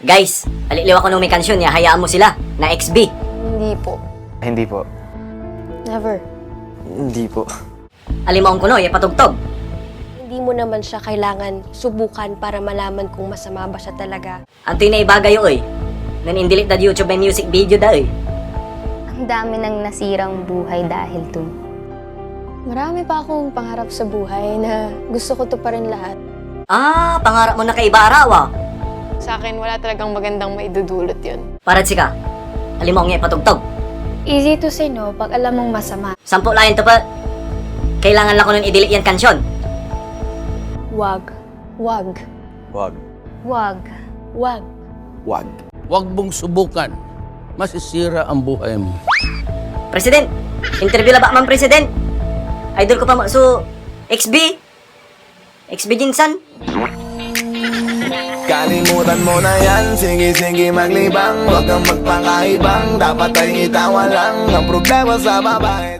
Guys, aliliw ako nung may kansyon niya, hayaan mo sila, na XB. Hindi po. Hindi po. Never. Hindi po. Alimaong kuno, patugtog. Hindi mo naman siya kailangan subukan para malaman kung masama ba siya talaga. Antoy na ibagay oy. Nanindilit na YouTube may music video da oy. Ang dami nang nasirang buhay dahil dun. Marami pa akong pangarap sa buhay na gusto ko to pa rin lahat. Ah, pangarap mo na kay iba araw ah. Sa akin, wala talagang magandang maidudulot yun. Parad sika. Alimaong patugtog. Easy to say no pag alam mong masama. 10 layan to pa. Kailangan lang ko nun i-delete yan kansyon. Wag. Wag. Wag. Wag. Wag. Wag. Huwag mong subukan. Masisira ang buhay mo. President, interview la ba man president? Idol ko pa mo. So, XB? XB Jinsan? Kalimutan mo na yan, sige maglibang. Huwag kang magpakaibang, dapat ay itawa lang ang problema sa babae.